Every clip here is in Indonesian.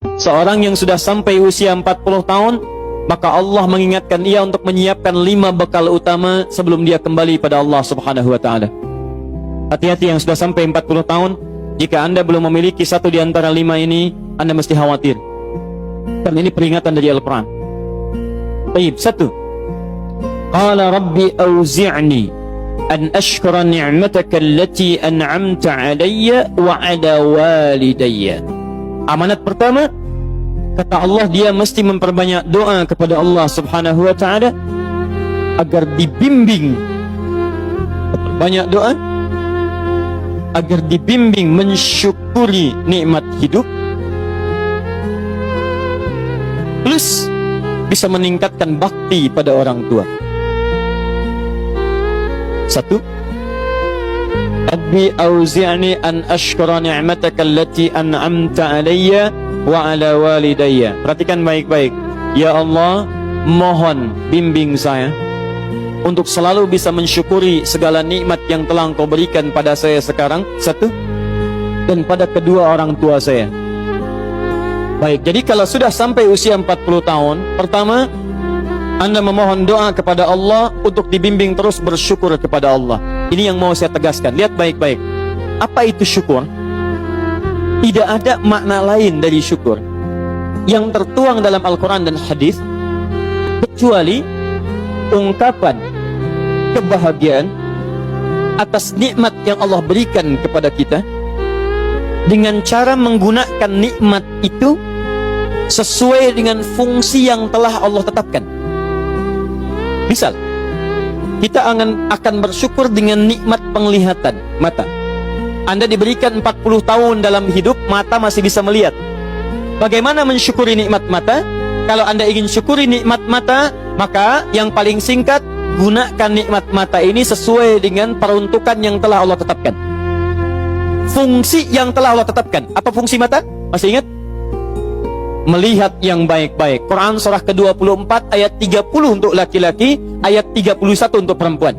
Seorang yang sudah sampai usia 40 tahun, maka Allah mengingatkan ia untuk menyiapkan 5 bekal utama sebelum dia kembali pada Allah Subhanahu wa taala. Hati-hati yang sudah sampai 40 tahun, jika Anda belum memiliki satu di antara 5 ini, Anda mesti khawatir. Karena ini peringatan dari Al-Quran. Baik, 1. Qala rabbi auzi'ni an ashkura ni'mataka allati an'amta 'alayya wa 'ala walidayya. Amanat pertama, kata Allah, dia mesti memperbanyak doa kepada Allah Subhanahu wa taala agar dibimbing. Banyak doa agar dibimbing mensyukuri nikmat hidup, plus bisa meningkatkan bakti pada orang tua. 1. Rabbi auzi'ni an ashkura ni'mataka allati an'amta 'alayya wa 'ala walidayya. Perhatikan baik-baik. Ya Allah, mohon bimbing saya untuk selalu bisa mensyukuri segala nikmat yang telah Engkau berikan pada saya sekarang, 1, dan pada kedua orang tua saya. Baik, jadi kalau sudah sampai usia 40 tahun, pertama, Anda memohon doa kepada Allah untuk dibimbing terus bersyukur kepada Allah. Ini yang mau saya tegaskan. Lihat baik-baik. Apa itu syukur? Tidak ada makna lain dari syukur yang tertuang dalam Al-Quran dan hadis kecuali ungkapan kebahagiaan atas nikmat yang Allah berikan kepada kita dengan cara menggunakan nikmat itu sesuai dengan fungsi yang telah Allah tetapkan. Misal, kita akan bersyukur dengan nikmat penglihatan mata. Anda diberikan 40 tahun dalam hidup, mata masih bisa melihat. Bagaimana mensyukuri nikmat mata? Kalau Anda ingin syukuri nikmat mata, maka yang paling singkat, gunakan nikmat mata ini sesuai dengan peruntukan yang telah Allah tetapkan. Fungsi yang telah Allah tetapkan. Apa fungsi mata? Masih ingat? Melihat yang baik-baik. Quran surah ke-24 ayat 30 untuk laki-laki, ayat 31 untuk perempuan.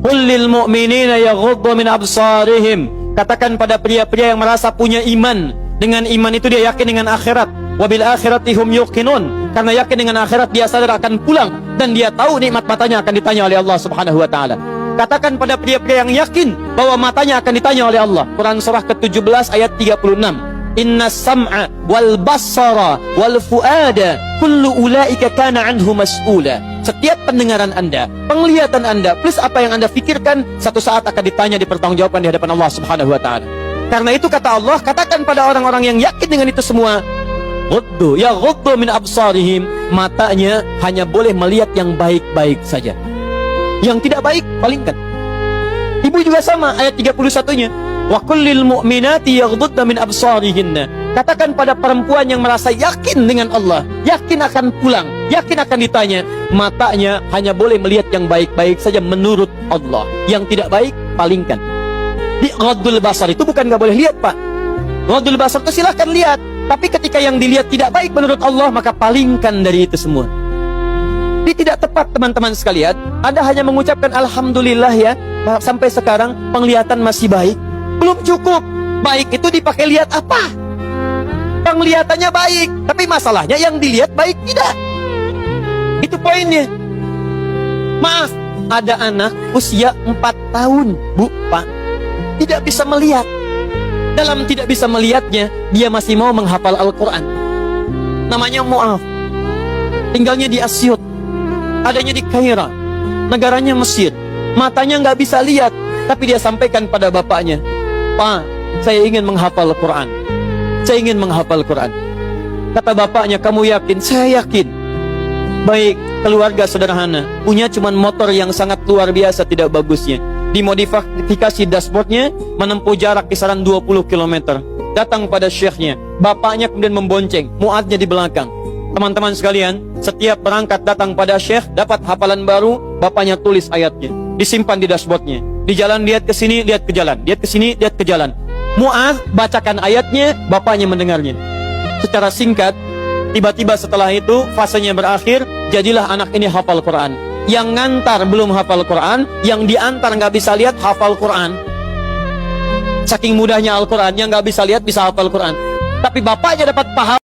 Qul lil mu'minina yaghuddu min absarihim. Katakan pada pria-pria yang merasa punya iman. Dengan iman itu dia yakin dengan akhirat. Wabil akhirati hum yuqinun. Karena yakin dengan akhirat dia sadar akan pulang dan dia tahu nikmat matanya akan ditanya oleh Allah Subhanahu wa taala. Katakan pada pria-pria yang yakin bahwa matanya akan ditanya oleh Allah. Quran surah ke-17 ayat 36. Inna sam'a wal basara wal fuada kullu ulaika kana anhu mas'ula. Setiap pendengaran Anda, penglihatan Anda, plus apa yang Anda fikirkan, satu saat akan ditanya, dipertanggungjawabkan di hadapan Allah Subhanahu wa taala. Karena itu kata Allah, katakan pada orang-orang yang yakin dengan itu semua, ghuddu min absarihim, matanya hanya boleh melihat yang baik-baik saja. Yang tidak baik, palingkan. Ibu juga sama, ayat 31-nya. Wa kullil mu'minati yaghdudna min absarihinna. Katakan pada perempuan yang merasa yakin dengan Allah, yakin akan pulang, yakin akan ditanya, matanya hanya boleh melihat yang baik-baik saja menurut Allah. Yang tidak baik, palingkan. Di ghaddul basar itu bukan gak boleh lihat, Pak. Ghaddul basar itu silahkan lihat, tapi ketika yang dilihat tidak baik menurut Allah, maka palingkan dari itu semua. Ini tidak tepat, teman-teman sekalian. Anda hanya mengucapkan alhamdulillah ya, sampai sekarang penglihatan masih baik. Belum cukup. Baik itu dipakai lihat apa? Penglihatannya baik, tapi masalahnya yang dilihat baik tidak. Itu poinnya. Maaf, ada anak usia 4 tahun, Bu, Pak, tidak bisa melihat. Dalam tidak bisa melihatnya, dia masih mau menghafal Al-Quran. Namanya Mu'af. Tinggalnya di Asyut, adanya di Kaira, negaranya Mesir. Matanya nggak bisa lihat, tapi dia sampaikan pada bapaknya, Pak, saya ingin menghafal Quran. Saya ingin menghafal Quran. Kata bapaknya, kamu yakin? Saya yakin. Baik, keluarga sederhana, punya cuman motor yang sangat luar biasa tidak bagusnya. Dimodifikasi dashboardnya, menempuh jarak kisaran 20 km. Datang pada syekhnya, bapaknya kemudian membonceng, muadznya di belakang. Teman-teman sekalian, setiap berangkat datang pada syekh, dapat hafalan baru, bapaknya tulis ayatnya, disimpan di dashboardnya. Di jalan lihat ke sini, lihat ke jalan, lihat ke sini, lihat ke jalan. Mu'adz bacakan ayatnya, bapaknya mendengarnya. Secara singkat, tiba-tiba setelah itu fasenya berakhir, jadilah anak ini hafal Quran. Yang ngantar belum hafal Quran, yang diantar nggak bisa lihat hafal Quran. Saking mudahnya Al-Quran, yang nggak bisa lihat bisa hafal Quran. Tapi bapaknya dapat pahala.